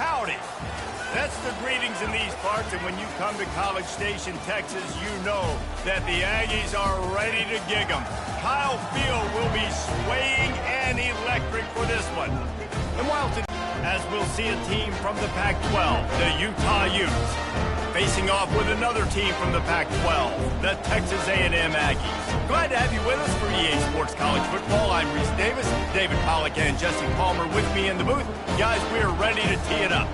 Howdy. That's the greetings in these parts, and when you come to College Station, Texas, you know that the Aggies are ready to gig 'em. Kyle Field will be swaying and electric for this one. And while as we'll see a team from the Pac-12, the Utah Utes, facing off with another team from the Pac-12, the Texas A&M Aggies. Glad to have you with us for EA Sports College Football. I'm Reese Davis, David Pollack and Jesse Palmer with me in the booth. Guys, we're ready to tee it up.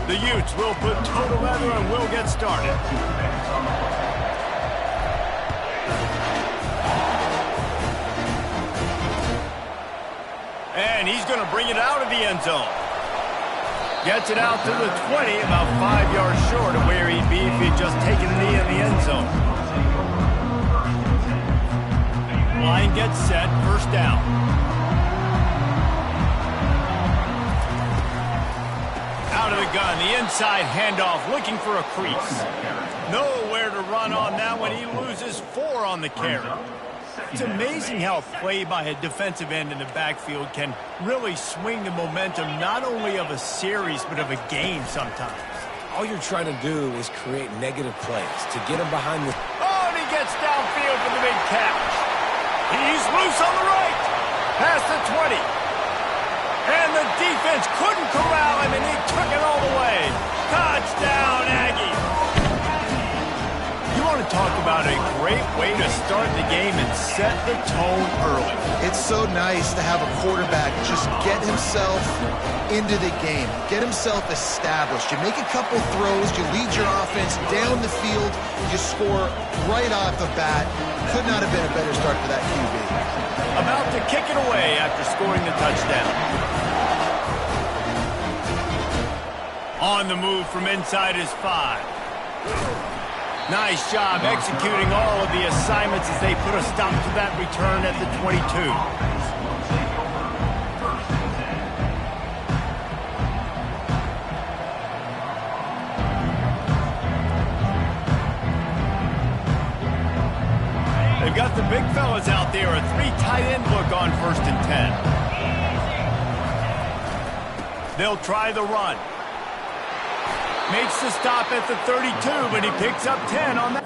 The Utes will put toe to leather and we'll get started. And he's going to bring it out of the end zone. Gets it out to the 20, about 5 yards short of where he'd be if he'd just taken a knee in the end zone. Line gets set, first down. Out of the gun, the inside handoff, looking for a crease. Nowhere to run on that one. He loses 4 on the carry. It's amazing how a play by a defensive end in the backfield can really swing the momentum not only of a series but of a game sometimes. All you're trying to do is create negative plays to get him behind the... Oh, and he gets downfield for the big catch. He's loose on the right. Past the 20. And the defense couldn't corral him, and he took it all the way. Touchdown, Aggies. You want to talk about a great way to start the game and set the tone early. It's so nice to have a quarterback just get himself into the game, get himself established. You make a couple throws, you lead your offense down the field, you score right off the bat. Could not have been a better start for that QB. About to kick it away after scoring the touchdown. On the move from inside his 5. Nice job executing all of the assignments as they put a stop to that return at the 22. They've got the big fellas out there, a 3 tight end look on 1st and 10. They'll try the run. Makes the stop at the 32, but he picks up 10 on that.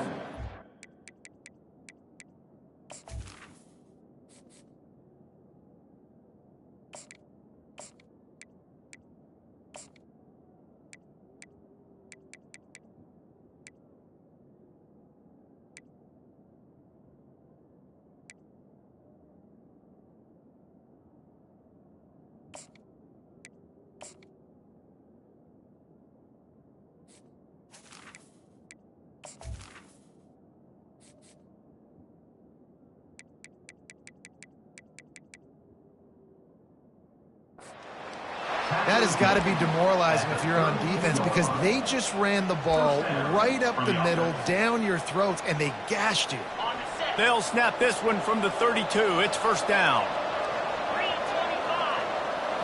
That has got to be demoralizing if you're on defense because they just ran the ball right up the middle, down your throats, and they gashed you. They'll snap this one from the 32. It's first down.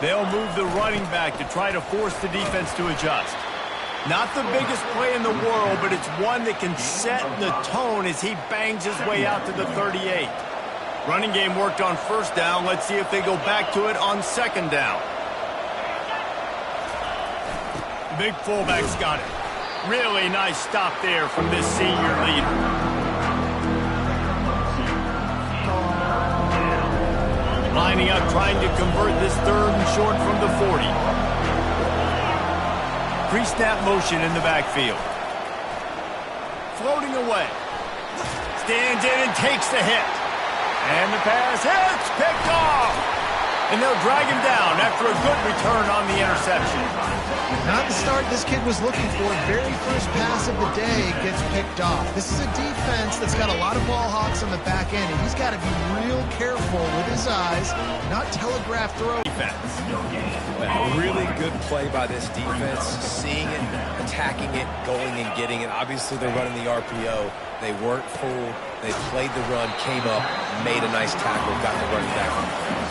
They'll move the running back to try to force the defense to adjust. Not the biggest play in the world, but it's one that can set the tone as he bangs his way out to the 38. Running game worked on first down. Let's see if they go back to it on second down. Big fullback's got it. Really nice stop there from this senior leader. Lining up, trying to convert this 3rd and short from the 40. Pre-snap motion in the backfield. Floating away. Stands in and takes the hit. And the pass hits, picked off. And they'll drag him down after a good return on the interception. Not the start this kid was looking for. Very first pass of the day gets picked off. This is a defense that's got a lot of ball hawks on the back end, and he's got to be real careful with his eyes, not telegraph throw. Defense. A really good play by this defense, seeing it, attacking it, going and getting it. Obviously, they're running the RPO. They weren't fooled. They played the run, came up, made a nice tackle, got the running back on the field.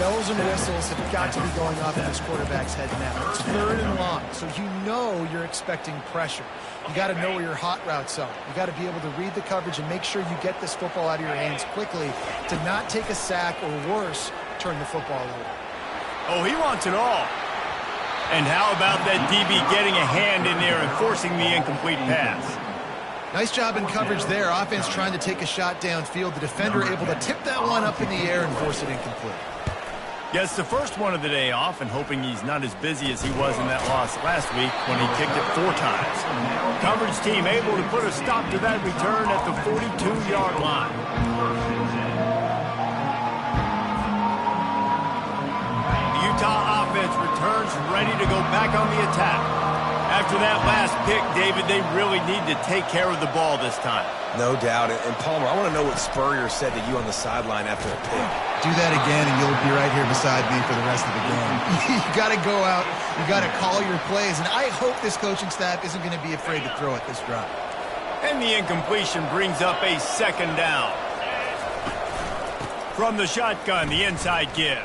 bells and whistles have got to be going off in this quarterback's head now. It's 3rd and long, so you know you're expecting pressure. You got to know where your hot routes are. You got to be able to read the coverage and make sure you get this football out of your hands quickly to not take a sack or worse, turn the football over. Oh, he wants it all. And how about that DB getting a hand in there and forcing the incomplete pass? Nice job in coverage there. Offense trying to take a shot downfield. The defender able to tip that one up in the air and force it incomplete. Gets the first one of the day off and hoping he's not as busy as he was in that loss last week when he kicked it 4 times. Coverage team able to put a stop to that return at the 42-yard line. The Utah offense returns ready to go back on the attack. After that last pick, David, they really need to take care of the ball this time. No doubt. And Palmer, I want to know what Spurrier said to you on the sideline after a pick. Do that again, and you'll be right here beside me for the rest of the game. You got to go out. You got to call your plays. And I hope this coaching staff isn't going to be afraid to throw it this drive. And the incompletion brings up a 2nd down. From the shotgun, the inside give.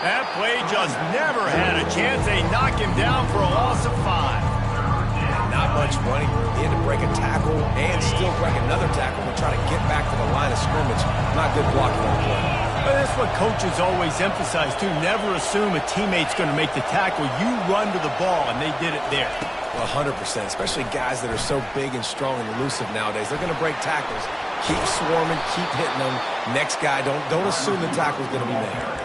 That play just never had a chance. They knock him down for a loss of 5. Not much running. He had to break a tackle and still break another tackle to try to get back to the line of scrimmage. Not good blocking on the play. But that's what coaches always emphasize, too. Never assume a teammate's going to make the tackle. You run to the ball, and they did it there. Well, 100%, especially guys that are so big and strong and elusive nowadays. They're going to break tackles. Keep swarming, keep hitting them. Next guy, don't assume the tackle's going to be made.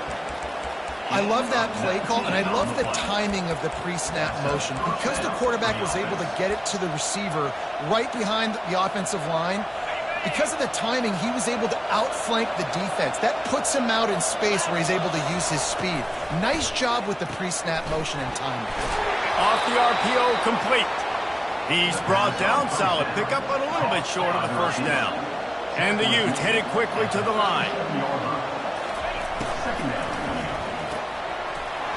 I love that play call, and I love the timing of the pre-snap motion. Because the quarterback was able to get it to the receiver right behind the offensive line, because of the timing, he was able to outflank the defense. That puts him out in space where he's able to use his speed. Nice job with the pre-snap motion and timing. Off the RPO, complete. He's brought down, solid pickup, but a little bit short of the 1st down. And the Utes headed quickly to the line.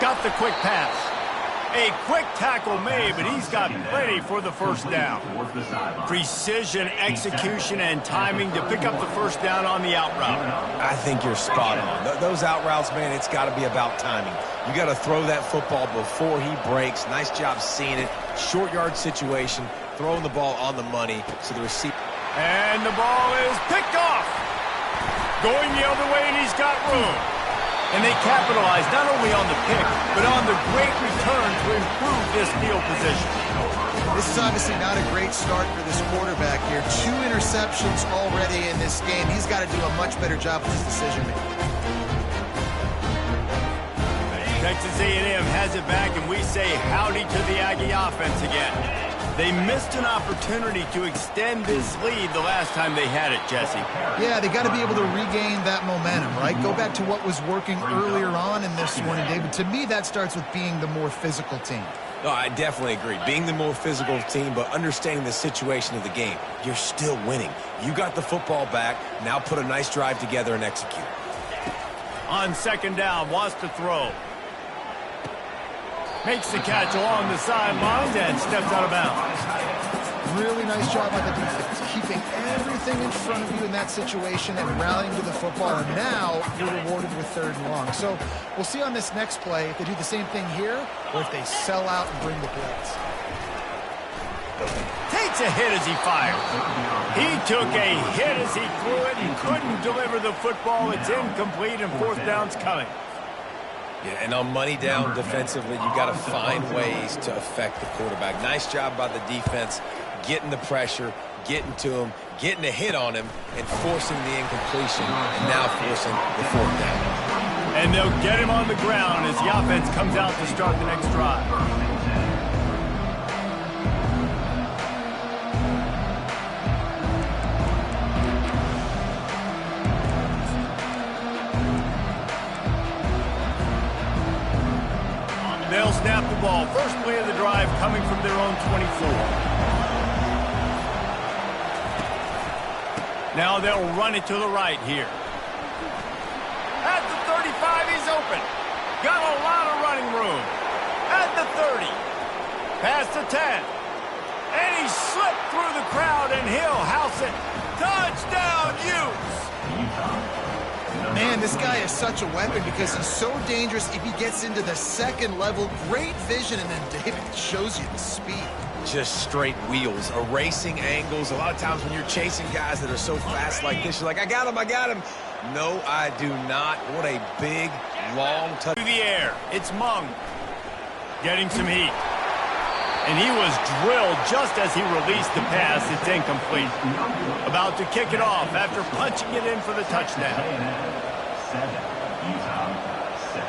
Got the quick pass. A quick tackle made, but he's got plenty for the 1st down. Precision, execution, and timing to pick up the 1st down on the out route. I think you're spot on. Those out routes, man, it's got to be about timing. You got to throw that football before he breaks. Nice job seeing it. Short yard situation, throwing the ball on the money so the receiver. And the ball is picked off. Going the other way, and he's got room. And they capitalize not only on the pick, but on the great return to improve this field position. This is obviously not a great start for this quarterback here. 2 interceptions already in this game. He's got to do a much better job with his decision-making. Texas A&M has it back, and we say howdy to the Aggie offense again. They missed an opportunity to extend this lead the last time they had it, Jesse. Yeah, they got to be able to regain that momentum, right? Go back to what was working earlier on in this one, and David, to me, that starts with being the more physical team. No, I definitely agree. Being the more physical team, but understanding the situation of the game. You're still winning. You got the football back. Now put a nice drive together and execute. On 2nd down, wants to throw. Makes the catch along the sidelines and steps out of bounds. Really nice job by the defense, keeping everything in front of you in that situation and rallying to the football. And now you're rewarded with 3rd and long. So we'll see on this next play if they do the same thing here or if they sell out and bring the blitz. Takes a hit as he fired. He took a hit as he threw it and couldn't deliver the football. It's incomplete and 4th down's coming. Yeah, and on money down defensively, you got to find ways to affect the quarterback. Nice job by the defense, getting the pressure, getting to him, getting a hit on him, and forcing the incompletion, and now forcing the 4th down. And they'll get him on the ground as the offense comes out to start the next drive. They'll snap the ball. First play of the drive coming from their own 24. Now they'll run it to the right here. At the 35, he's open. Got a lot of running room. At the 30. Past the 10. And he slipped through the crowd, and he'll house it. Touchdown, Utes! Man, this guy is such a weapon because he's so dangerous if he gets into the second level. Great vision, and then David shows you the speed. Just straight wheels, erasing angles. A lot of times when you're chasing guys that are so fast like this, you're like, I got him, I got him. No, I do not. What a big, long touch. To the air, it's Mung getting some heat. And he was drilled just as he released the pass. It's incomplete. About to kick it off after punching it in for the touchdown. 7, Utah 6.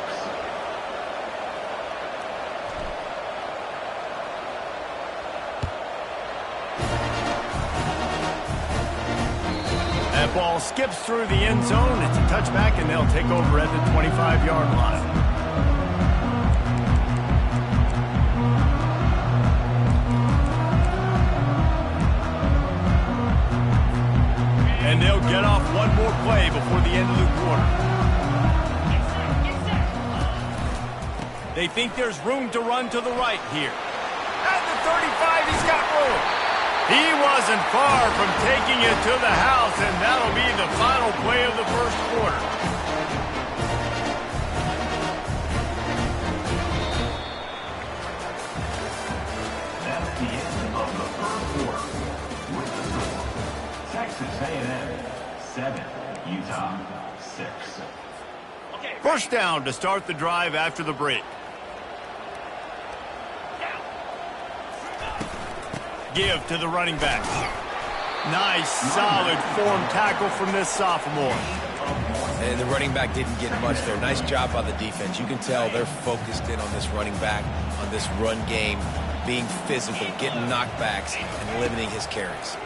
That ball skips through the end zone. It's a touchback, and they'll take over at the 25-yard line. And they'll get off one more play before the end of the quarter. They think there's room to run to the right here. At the 35, he's got room. He wasn't far from taking it to the house, and that'll be the final play of the first quarter. That's the end of the first quarter. With the score, Texas A&M 7, Utah 6. First down to start the drive after the break. Give to the running back. Nice, solid form tackle from this sophomore. And the running back didn't get much there. Nice job by the defense. You can tell they're focused in on this running back, on this run game, being physical, getting knockbacks, and limiting his carries.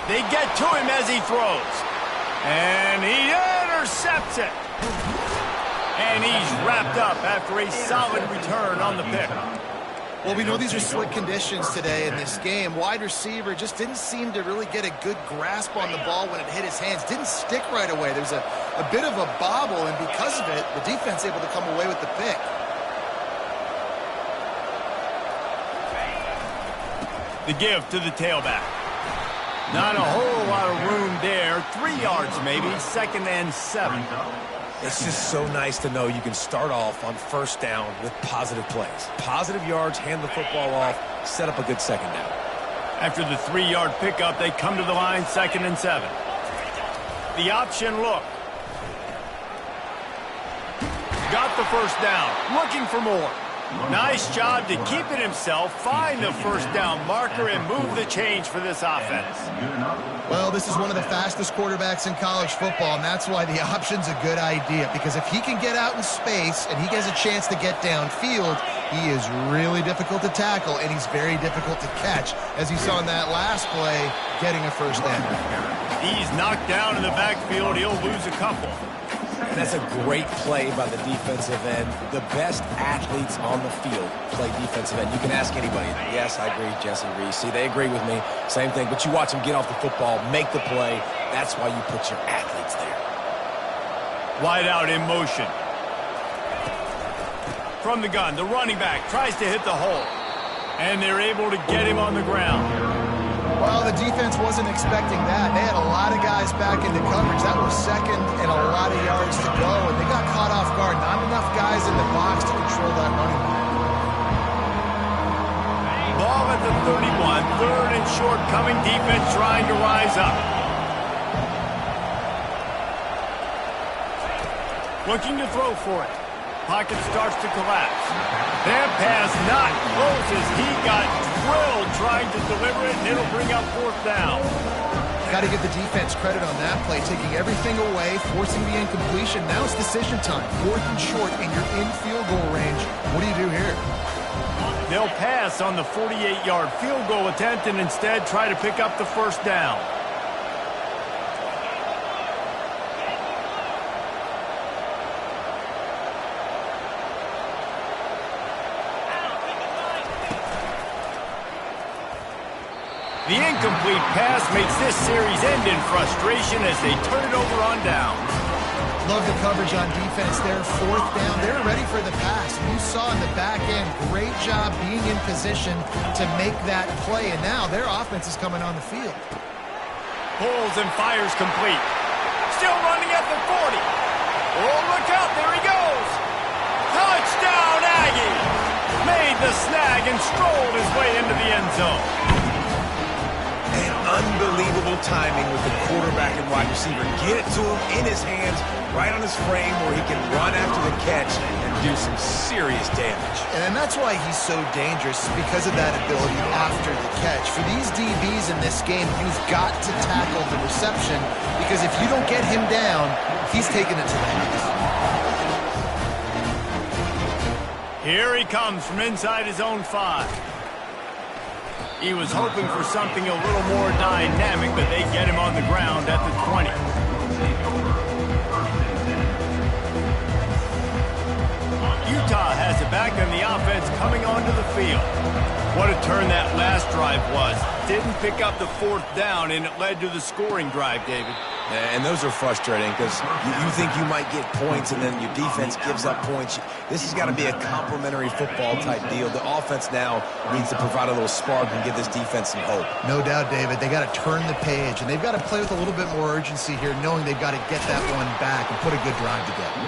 They get to him as he throws. And he intercepts it. And he's wrapped up after a solid return on the pick. Well, we know these are slick conditions today in this game. Wide receiver just didn't seem to really get a good grasp on the ball when it hit his hands. Didn't stick right away. There's a bit of a bobble, and because of it, the defense able to come away with the pick. The give to the tailback. Not a whole lot of room there. 3 yards maybe, 2nd and 7. It's just so nice to know you can start off on first down with positive plays. Positive yards, hand the football off, set up a good second down. After the 3-yard pickup, they come to the line, 2nd and 7. The option look. Got the first down, looking for more. Nice job to keep it himself, find the first down marker, and move the change for this offense. Well, this is one of the fastest quarterbacks in college football, and that's why the option's a good idea. Because if he can get out in space and he gets a chance to get downfield, he is really difficult to tackle, and he's very difficult to catch, as you saw in that last play, getting a first down. He's knocked down in the backfield. He'll lose a couple. And that's a great play by the defensive end. The best athletes on the field play defensive end. You can ask anybody. Yes, I agree, Jesse Reese. See, they agree with me. Same thing. But you watch them get off the football, make the play. That's why you put your athletes there. Wide out in motion. From the gun, the running back tries to hit the hole. And they're able to get him on the ground. Well, the defense wasn't expecting that. They had a lot of guys back into coverage. That was 2nd and a lot of yards to go, and they got caught off guard. Not enough guys in the box to control that running back. Ball at the 31, 3rd and short coming. Defense trying to rise up. Looking to throw for it. Pocket starts to collapse. That pass not close as he got drilled trying to deliver it, and it'll bring up 4th down. Got to give the defense credit on that play, taking everything away, forcing the incompletion. Now it's decision time. 4th and short, and you're in field goal range. What do you do here? They'll pass on the 48-yard field goal attempt and instead try to pick up the first down. The incomplete pass makes this series end in frustration as they turn it over on downs. Love the coverage on defense there. 4th down. They're ready for the pass. You saw in the back end, great job being in position to make that play. And now their offense is coming on the field. Pulls and fires complete. still running at the 40. Oh, look out, there he goes. Touchdown, Aggie. Made the snag and strolled his way into the end zone. And unbelievable timing with the quarterback and wide receiver. Get it to him in his hands, right on his frame where he can run after the catch and do some serious damage. And that's why he's so dangerous, because of that ability after the catch. For these DBs in this game, you've got to tackle the reception, because if you don't get him down, he's taking it to the house. Here he comes from inside his own 5. He was hoping for something a little more dynamic, but they get him on the ground at the 20. Utah has it back in the offense coming onto the field. What a turn that last drive was. Didn't pick up the 4th down, and it led to the scoring drive, David. And those are frustrating because you think you might get points and then your defense gives up points. This has got to be a complementary football type deal. The offense now needs to provide a little spark and give this defense some hope. No doubt, David. They got to turn the page, and they've got to play with a little bit more urgency here, knowing they've got to get that one back and put a good drive together.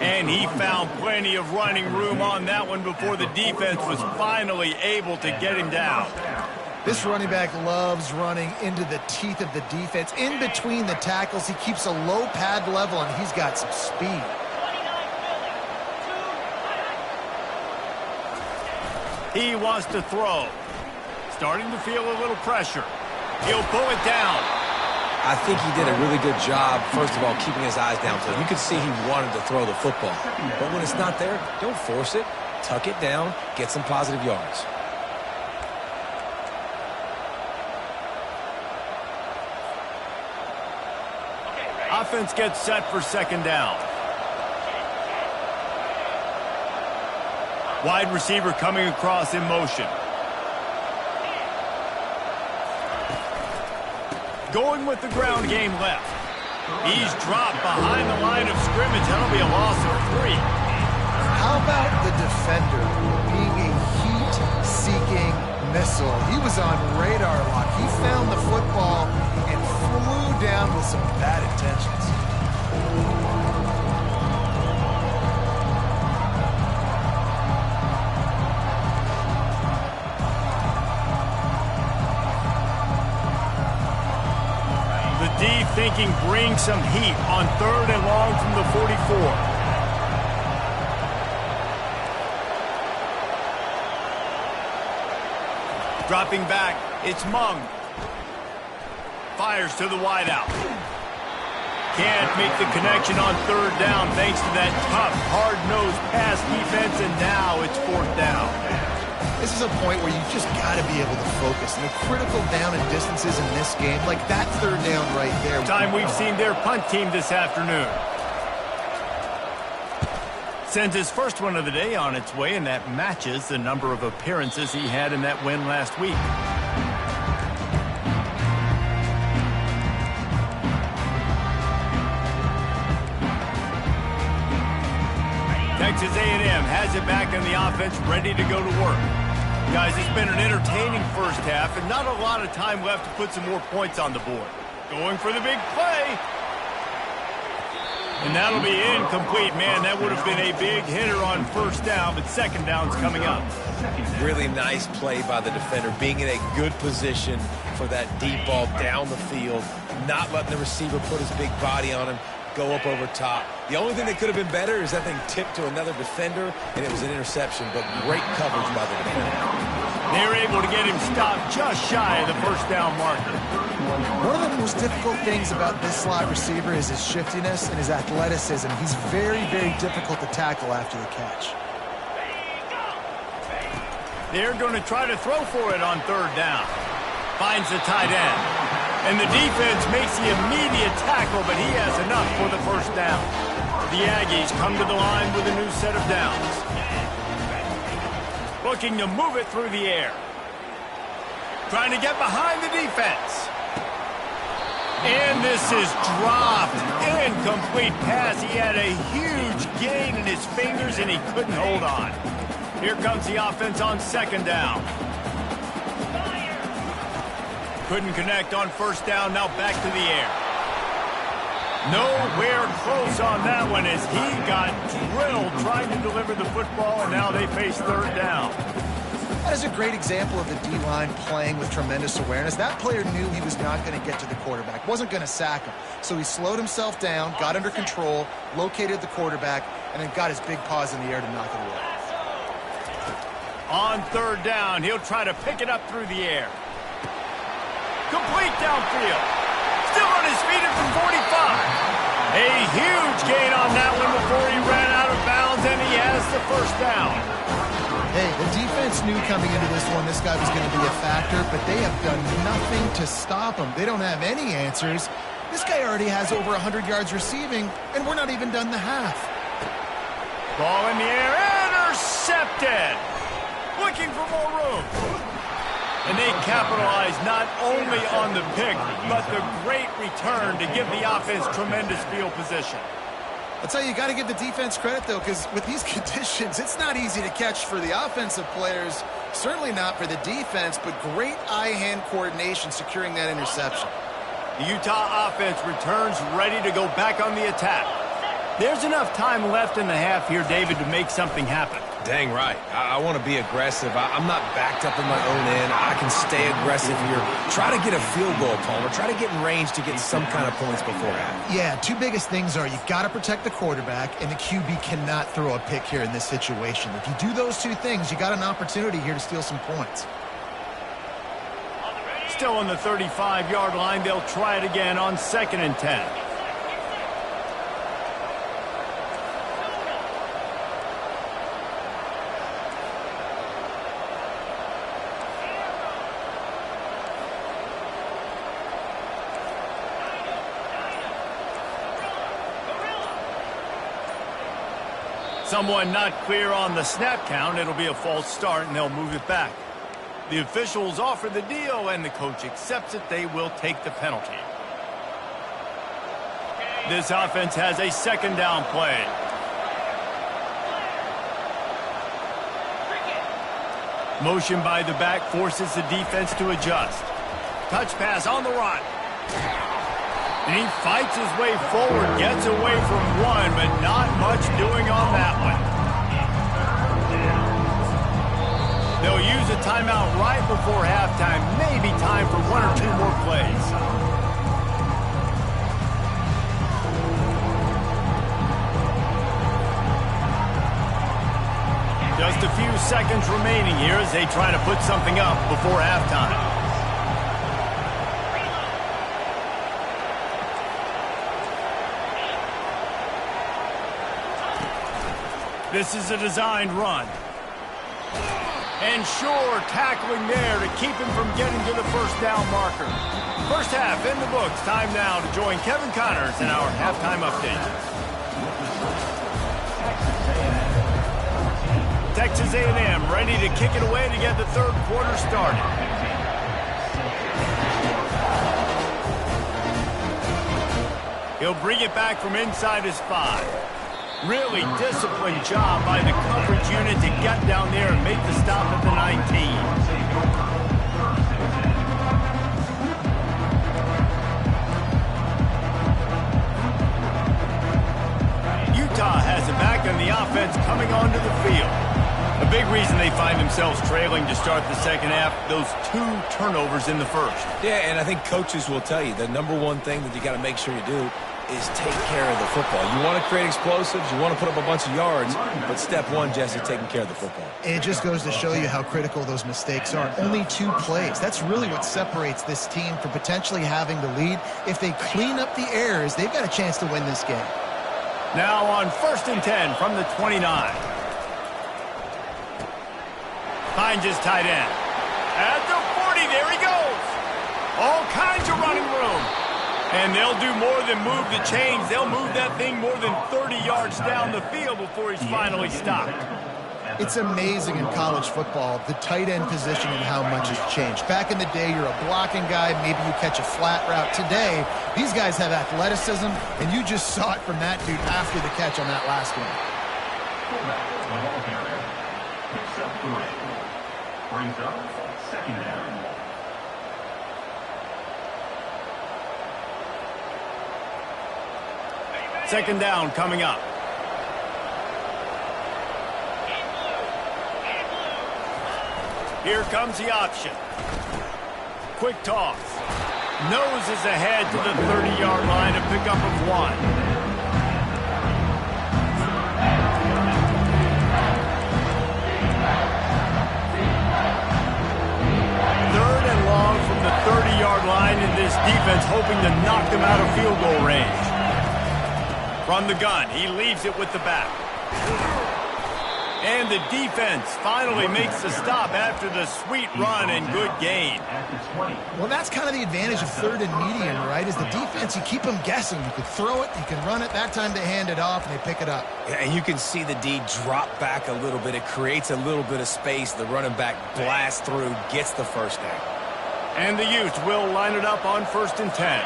And he found plenty of running room on that one before the defense was finally able to get him down. This running back loves running into the teeth of the defense. In between the tackles, he keeps a low pad level, and he's got some speed. He wants to throw. Starting to feel a little pressure. He'll pull it down. I think he did a really good job, first of all, keeping his eyes downfield. You could see he wanted to throw the football. But when it's not there, don't force it. Tuck it down. Get some positive yards. Offense gets set for 2nd down. Wide receiver coming across in motion. Going with the ground game left. He's dropped behind the line of scrimmage. That'll be a loss of 3. How about the defender being a heat-seeking missile? He was on radar lock. He found the football and flew down with some bad intentions. The D thinking bring some heat on 3rd and long from the 44. Dropping back, it's Mung. Fires to the wideout. Can't make the connection on 3rd down thanks to that tough, hard-nosed pass defense, and now it's 4th down. This is a point where you just got to be able to focus. And the critical down and distances in this game, like that 3rd down right there. Time we've seen their punt team this afternoon. Sends his first one of the day on its way, and that matches the number of appearances he had in that win last week. Texas A&M has it back in the offense, ready to go to work. Guys, it's been an entertaining first half, and not a lot of time left to put some more points on the board. Going for the big play. And that'll be incomplete. Man, that would have been a big hitter on 1st down, but 2nd down's coming up. Really nice play by the defender, being in a good position for that deep ball down the field, not letting the receiver put his big body on him, go up over top. The only thing that could have been better is that thing tipped to another defender, and it was an interception, but great coverage by the defender. They're able to get him stopped just shy of the 1st down marker. One of the most difficult things about this slot receiver is his shiftiness and his athleticism. He's very, very difficult to tackle after the catch. They're going to try to throw for it on 3rd down. Finds the tight end. And the defense makes the immediate tackle, but he has enough for the 1st down. The Aggies come to the line with a new set of downs. Looking to move it through the air. Trying to get behind the defense. And this is dropped. Incomplete pass. He had a huge gain in his fingers, and he couldn't hold on. Here comes the offense on 2nd down. Couldn't connect on 1st down. Now back to the air. Nowhere close on that one as he got drilled trying to deliver the football, and now they face third down. That is a great example of the D-line playing with tremendous awareness. That player knew he was not going to get to the quarterback, wasn't going to sack him. So he slowed himself down, got under control, located the quarterback, and then got his big paws in the air to knock it away. On third down, he'll try to pick it up through the air. Complete downfield. Still on his feet at the 45. A huge gain on that one before he ran out of bounds, and he has the first down. Hey, the defense knew coming into this one this guy was going to be a factor, but they have done nothing to stop him. They don't have any answers. This guy already has over 100 yards receiving, and we're not even done the half. Ball in the air, intercepted. Looking for more room. And they capitalize not only on the pick, but the great return to give the offense tremendous field position. I'll tell you, you got to give the defense credit, though, because with these conditions, it's not easy to catch for the offensive players, certainly not for the defense, but great eye-hand coordination securing that interception. The Utah offense returns ready to go back on the attack. There's enough time left in the half here, David, to make something happen. Dang right. I want to be aggressive. I'm not backed up in my own end. I can stay aggressive here. Try to get a field goal, Palmer. Try to get in range to get some kind of points before half. Yeah, two biggest things are you got to protect the quarterback, and the QB cannot throw a pick here in this situation. If you do those two things, you got an opportunity here to steal some points. Still on the 35-yard line. They'll try it again on 2nd and 10. Someone not clear on the snap count. It'll be a false start, and they'll move it back. The officials offer the deal, and the coach accepts it. They will take the penalty. This offense has a 2nd down play. Motion by the back forces the defense to adjust. Touch pass on the run. And he fights his way forward, gets away from one, but not much doing on that one. They'll use a timeout right before halftime. Maybe time for 1 or 2 more plays. Just a few seconds remaining here as they try to put something up before halftime. This is a designed run. And sure, tackling there to keep him from getting to the first down marker. First half in the books. Time now to join Kevin Connors in our halftime update. Texas A&M ready to kick it away to get the third quarter started. He'll bring it back from inside his 5. Really disciplined job by the coverage unit to get down there and make the stop at the 19. Utah has it back on the offense coming onto the field. A big reason they find themselves trailing to start the second half, those 2 turnovers in the first. Yeah, and I think coaches will tell you the number one thing that you got to make sure you do is take care of the football. You want to create explosives, you want to put up a bunch of yards, but step one, Jesse, taking care of the football. It just goes to show you how critical those mistakes are. Only 2 plays. That's really what separates this team from potentially having the lead. If they clean up the errors, they've got a chance to win this game. Now on 1st and 10 from the 29. Finds his tight end. At the 40, there he goes. All kinds of running room. And they'll do more than move the chains. They'll move that thing more than 30 yards down the field before he's finally stopped. It's amazing in college football, the tight end position and how much has changed. Back in the day, you're a blocking guy, maybe you catch a flat route. Today, these guys have athleticism, and you just saw it from that dude after the catch on that last one. Picks up 3. Brings up 2nd down. Second down coming up. Here comes the option. Quick toss. Noses ahead to the 30-yard line, a pickup of 1. Third and long from the 30-yard line, and this defense hoping to knock them out of field goal range. From the gun, he leaves it with the back. And the defense finally makes the stop after the sweet run and good gain. Well, that's kind of the advantage of third and medium, right? Is the defense, you keep them guessing. You can throw it, you can run it. That time they hand it off and they pick it up. Yeah, and you can see the D drop back a little bit. It creates a little bit of space. The running back blasts through, gets the first down. And the Utes will line it up on 1st and 10.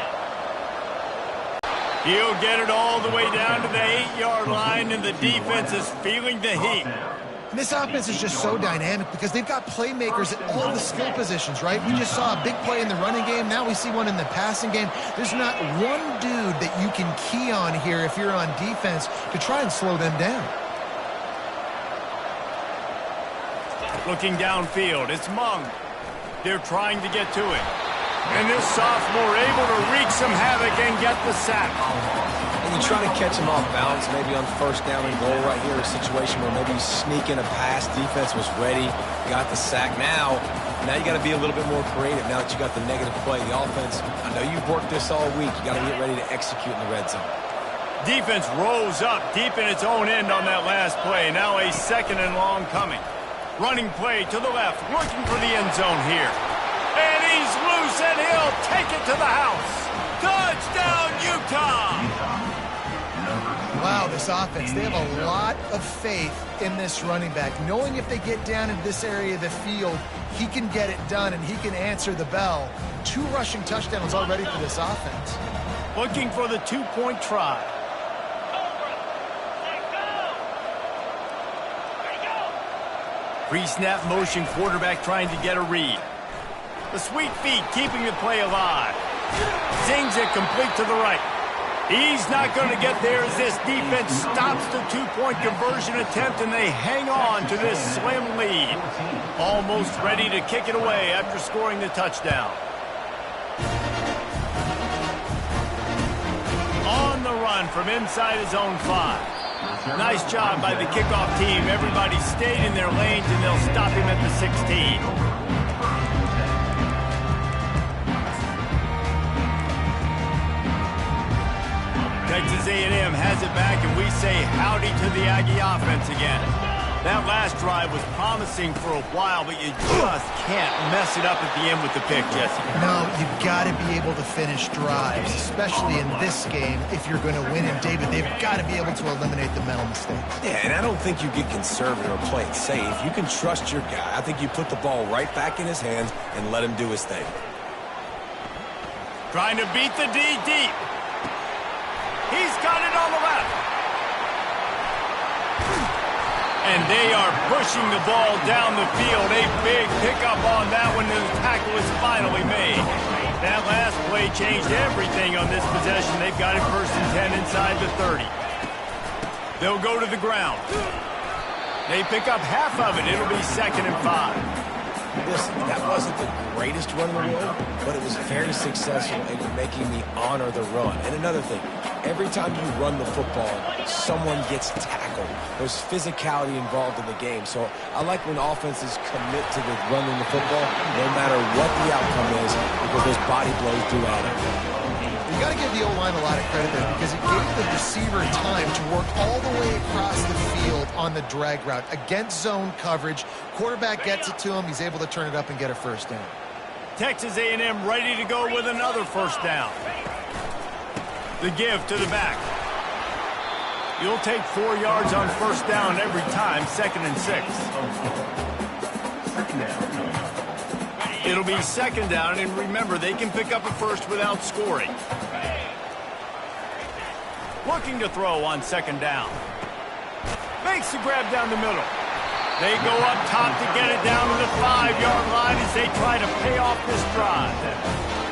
He'll get it all the way down to the 8-yard line, and the defense is feeling the heat. And this offense is just so dynamic because they've got playmakers at all the skill positions, right? We just saw a big play in the running game. Now we see one in the passing game. There's not one dude that you can key on here if you're on defense to try and slow them down. Looking downfield, it's Mung. They're trying to get to it. And this sophomore able to wreak some havoc and get the sack. And you try to catch him off balance, maybe on 1st down and goal right here, a situation where maybe you sneak in a pass, defense was ready, got the sack. Now you got to be a little bit more creative now that you got the negative play. The offense, I know you've worked this all week. You got to get ready to execute in the red zone. Defense rose up deep in its own end on that last play. Now a 2nd and long coming. Running play to the left, looking for the end zone here. And he's loose, and he'll take it to the house. Touchdown, Utah! Wow, this offense, they have a lot of faith in this running back, knowing if they get down in this area of the field, he can get it done, and he can answer the bell. 2 rushing touchdowns already for this offense. Looking for the 2-point try. Pre-snap motion, quarterback trying to get a read. The sweet feet keeping the play alive. Zings it complete to the right. He's not going to get there as this defense stops the 2-point conversion attempt, and they hang on to this slim lead. Almost ready to kick it away after scoring the touchdown. On the run from inside his own 5. Nice job by the kickoff team. Everybody stayed in their lanes, and they'll stop him at the 16. Texas A&M has it back, and we say howdy to the Aggie offense again. That last drive was promising for a while, but you just can't mess it up at the end with the pick, Jesse. No, you've got to be able to finish drives, especially in this game if you're going to win. And, David, they've got to be able to eliminate the mental mistakes. Yeah, and I don't think you get conservative or play it safe. You can trust your guy. I think you put the ball right back in his hands and let him do his thing. Trying to beat the D deep. He's got it on the left. And they are pushing the ball down the field. A big pickup on that one, and the tackle is finally made. That last play changed everything on this possession. They've got it 1st and 10 inside the 30. They'll go to the ground. They pick up half of it. It'll be 2nd and 5. Listen, that wasn't the greatest run in the world, but it was very successful in making me honor the run. And another thing, every time you run the football, someone gets tackled. There's physicality involved in the game. So I like when offenses commit to the running the football, no matter what the outcome is, because those body blows do add up. You got to give the O-line a lot of credit there because it gave the receiver time to work all the way across the field on the drag route against zone coverage. Quarterback gets it to him. He's able to turn it up and get a 1st down. Texas A&M ready to go with another 1st down. The give to the back. You'll take 4 yards on 1st down every time, 2nd and 6. It'll be 2nd down, and remember, they can pick up a 1st without scoring. Looking to throw on 2nd down. Makes the grab down the middle. They go up top to get it down to the 5-yard line as they try to pay off this drive.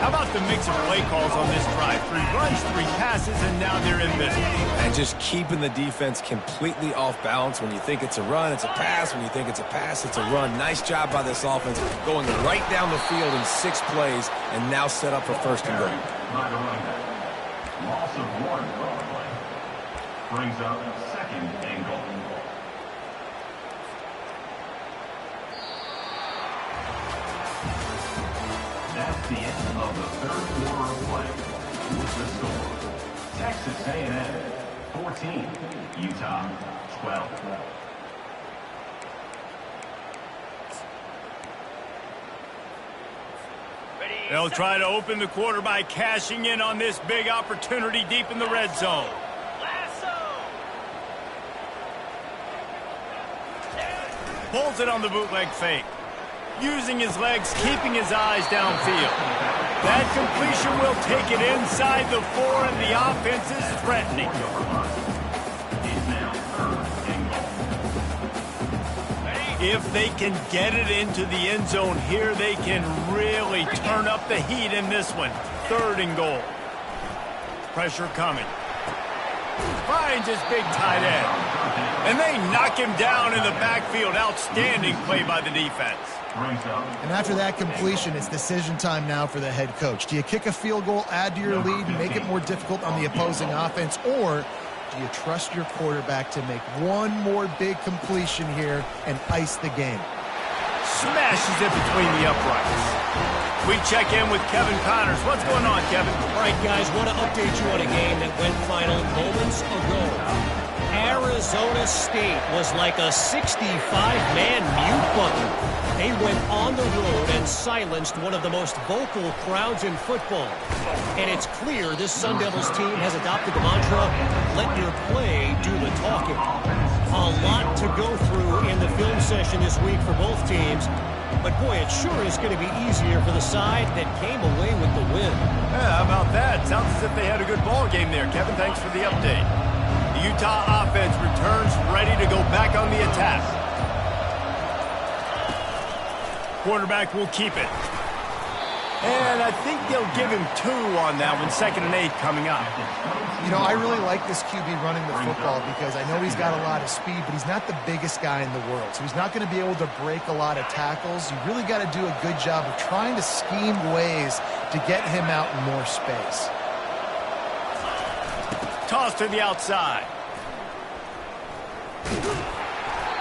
How about the mix of play calls on this drive? 3 runs, 3 passes, and now they're in business. And just keeping the defense completely off balance. When you think it's a run, it's a pass. When you think it's a pass, it's a run. Nice job by this offense, going right down the field in 6 plays, and now set up for first and goal. Loss of 1 play. Brings up second and goal. That's the end of the third quarter of play. With the score, Texas A&M 14, Utah 12. They'll try to open the quarter by cashing in on this big opportunity deep in the red zone. Pulls it on the bootleg fake. Using his legs, keeping his eyes downfield. That completion will take it inside the 4, and the offense is threatening. If they can get it into the end zone here, they can really turn up the heat in this one. 3rd and goal. Pressure coming. Finds his big tight end. And they knock him down in the backfield. Outstanding play by the defense. And after that completion, it's decision time now for the head coach. Do you kick a field goal, add to your lead, and make it more difficult on the opposing offense, or do you trust your quarterback to make one more big completion here and ice the game? Smashes it between the uprights. We check in with Kevin Connors. What's going on, Kevin? All right, guys, want to update you on a game that went final moments ago. Arizona State was like a 65-man mute button. They went on the road and silenced one of the most vocal crowds in football. And it's clear this Sun Devils team has adopted the mantra, let your play do the talking. A lot to go through in the film session this week for both teams. But boy, it sure is going to be easier for the side that came away with the win. Yeah, how about that? Sounds as if they had a good ball game there. Kevin, thanks for the update. The Utah offense returns ready to go back on the attack. Quarterback will keep it. And I think they'll give him 2 on that one. 2nd and 8 coming up. You know, I really like this QB running the football because I know he's got a lot of speed, but he's not the biggest guy in the world. So he's not going to be able to break a lot of tackles. You really got to do a good job of trying to scheme ways to get him out in more space. Toss to the outside.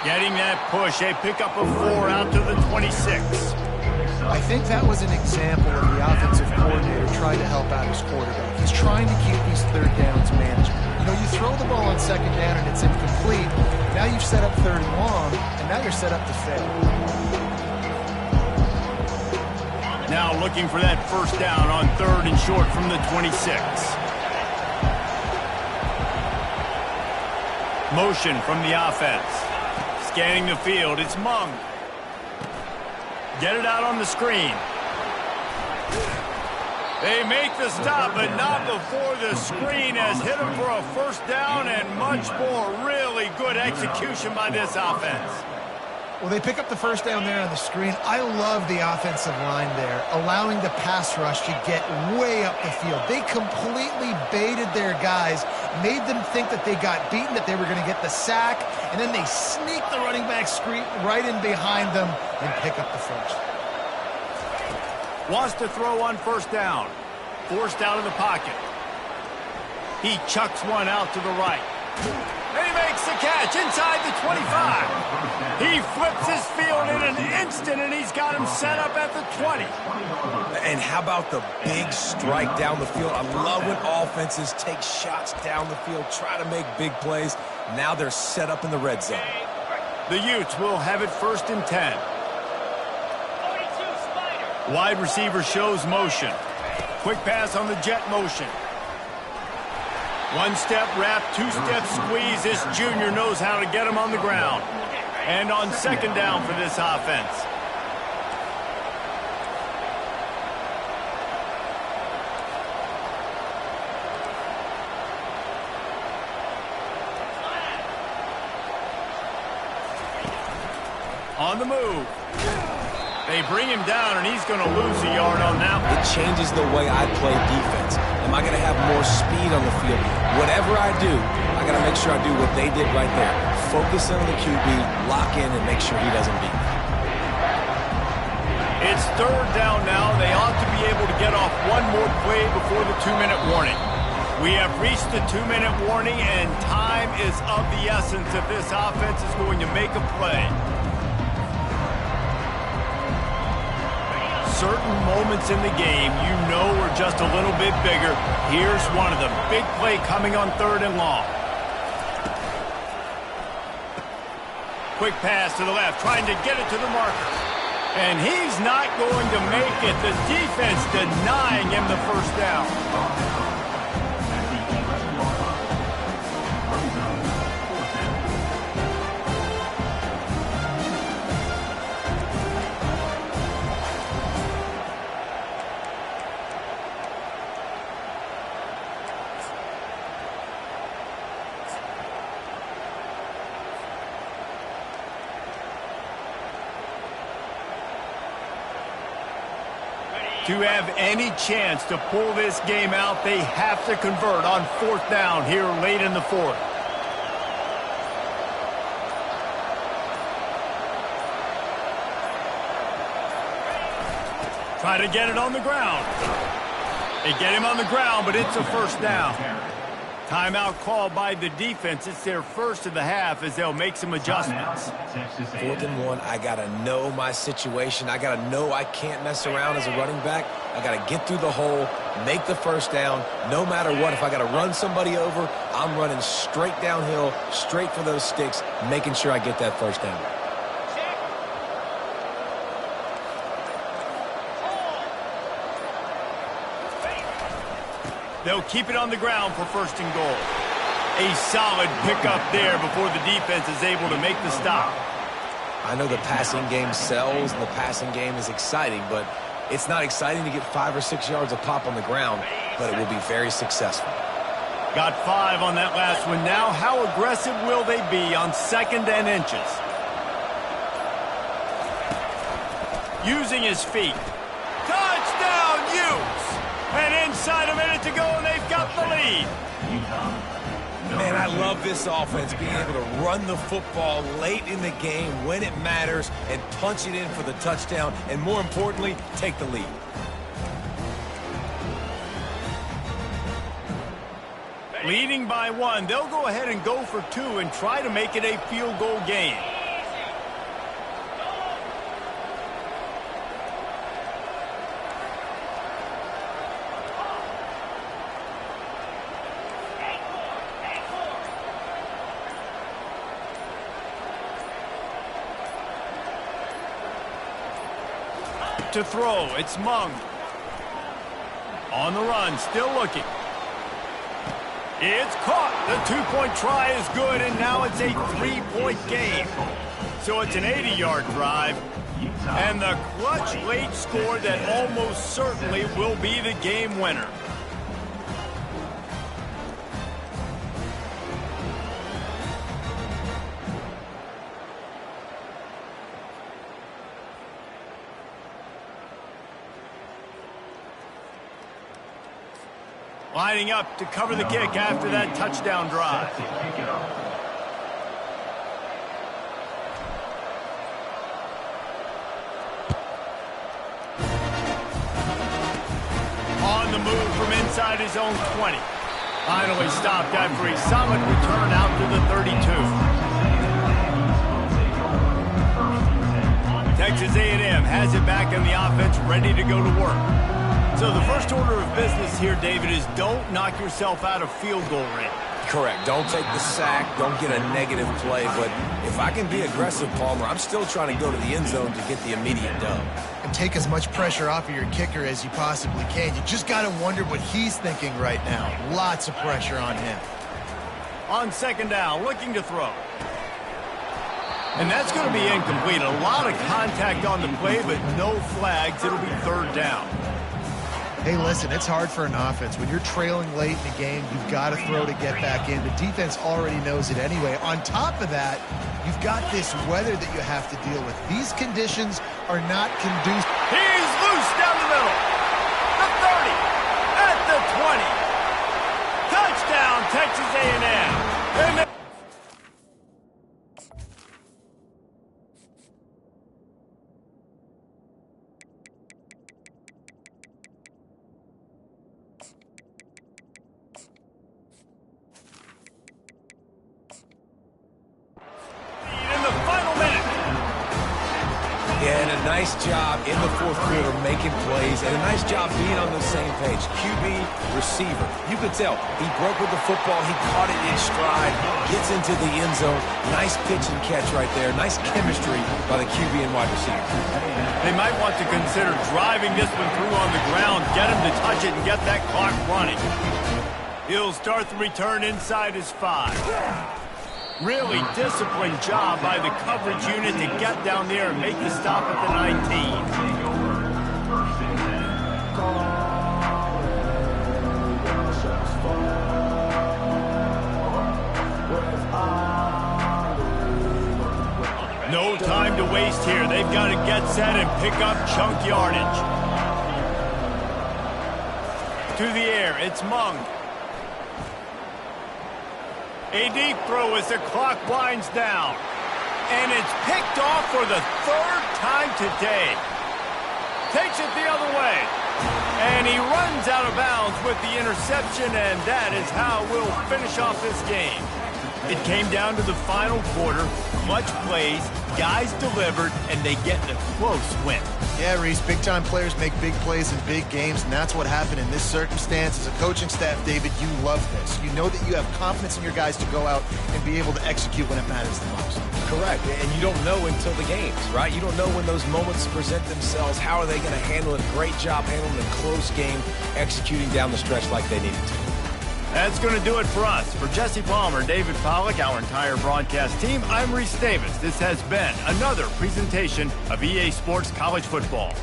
Getting that push. A pickup of 4 out to the 26. I think that was an example of the offensive coordinator trying to help out his quarterback. He's trying to keep these 3rd downs manageable. You know, you throw the ball on 2nd down and it's incomplete. Now you've set up 3rd and long, and now you're set up to fail. Now looking for that 1st down on 3rd and short from the 26. Motion from the offense. Scanning the field. It's Mung. Get it out on the screen. They make the stop, but not before the screen has hit him for a 1st down, and much more. Really good execution by this offense. Well, they pick up the 1st down there on the screen. I love the offensive line there, allowing the pass rush to get way up the field. They completely baited their guys, made them think that they got beaten, that they were going to get the sack, and then they sneak the running back screen right in behind them and pick up the 1st. Wants to throw on 1st down. Forced out of the pocket. He chucks one out to the right. And he makes the catch inside the 25. He flips his field in an instant, and he's got him set up at the 20. And how about the big strike down the field? I love when offenses take shots down the field, try to make big plays. Now they're set up in the red zone. The Utes will have it 1st and 10. Wide receiver shows motion. Quick pass on the jet motion. 1-step wrap, 2-step squeeze. This junior knows how to get him on the ground. And on 2nd down for this offense. On the move. They bring him down, and he's going to lose a yard on that one. It changes the way I play defense. Am I going to have more speed on the field? Whatever I do, I got to make sure I do what they did right there. Focus on the QB, lock in, and make sure he doesn't beat me. It's third down now. They ought to be able to get off one more play before the 2-minute warning. We have reached the 2-minute warning, and time is of the essence if this offense is going to make a play. Certain moments in the game you know are just a little bit bigger. Here's one of them. Big play coming on 3rd and long. Quick pass to the left, trying to get it to the marker. And he's not going to make it. The defense denying him the first down. To have any chance to pull this game out, they have to convert on 4th down here late in the 4th. Try to get it on the ground. They get him on the ground, but it's a first down. Timeout called by the defense. It's their first of the half as they'll make some adjustments. 4th and 1, I got to know my situation. I got to know I can't mess around as a running back. I got to get through the hole, make the first down. No matter what, if I got to run somebody over, I'm running straight downhill, straight for those sticks, making sure I get that first down. They'll keep it on the ground for 1st and goal. A solid pickup there before the defense is able to make the stop. I know the passing game sells and the passing game is exciting, but it's not exciting to get 5 or 6 yards a pop on the ground, but it will be very successful. Got 5 on that last one. Now, how aggressive will they be on 2nd and inches? Using his feet. Touchdown, Utes! And inside a minute to go, and they've got the lead. Man, I love this offense, being able to run the football late in the game when it matters and punch it in for the touchdown, and more importantly, take the lead. Leading by 1, they'll go ahead and go for 2 and try to make it a field goal game. To throw, it's Mung. On the run, still looking. It's caught. The 2-point try is good, and now it's a 3-point game. So it's an 80-yard drive, and the clutch late score that almost certainly will be the game winner. Lining up to cover the kick after that touchdown drive. On the move from inside his own 20. Finally stopped after a solid return out to the 32. Texas A&M has it back in the offense, ready to go to work. So the first order of business here, David, is don't knock yourself out of field goal range. Correct. Don't take the sack. Don't get a negative play. But if I can be aggressive, Palmer, I'm still trying to go to the end zone to get the immediate dub. And take as much pressure off of your kicker as you possibly can. You just got to wonder what he's thinking right now. Lots of pressure on him. On 2nd down, looking to throw. And that's going to be incomplete. A lot of contact on the play, but no flags. It'll be 3rd down. Hey, listen, it's hard for an offense. When you're trailing late in the game, you've got to throw to get back in. The defense already knows it anyway. On top of that, You've got this weather that you have to deal with. These conditions are not conducive. He's loose down the middle. The 30, at the 20. Touchdown, Texas A&M. And And a nice job in the fourth quarter making plays, and a nice job being on the same page. QB, receiver. You could tell he broke with the football. He caught it in stride, gets into the end zone. Nice pitch and catch right there. Nice chemistry by the QB and wide receiver. they might want to consider driving this one through on the ground, get him to touch it and get that clock running. He'll start the return inside his 5. Really disciplined job by the coverage unit to get down there and make the stop at the 19. No time to waste here. They've got to get set and pick up chunk yardage. To the air, it's Mung. A deep throw as the clock winds down. And it's picked off for the 3rd time today. Takes it the other way. And he runs out of bounds with the interception, and that is how we'll finish off this game. It came down to the final quarter. Clutch plays, guys delivered, and they get a close win. Yeah, Reese, big-time players make big plays in big games, and that's what happened in this circumstance. As a coaching staff, David, you love this. You know that you have confidence in your guys to go out and be able to execute when it matters the most. Correct, and you don't know until the games, right? You don't know when those moments present themselves. How are they going to handle it? Great job handling a close game, executing down the stretch like they needed to. That's going to do it for us. For Jesse Palmer, David Pollack, our entire broadcast team, I'm Reese Davis. This has been another presentation of EA Sports College Football.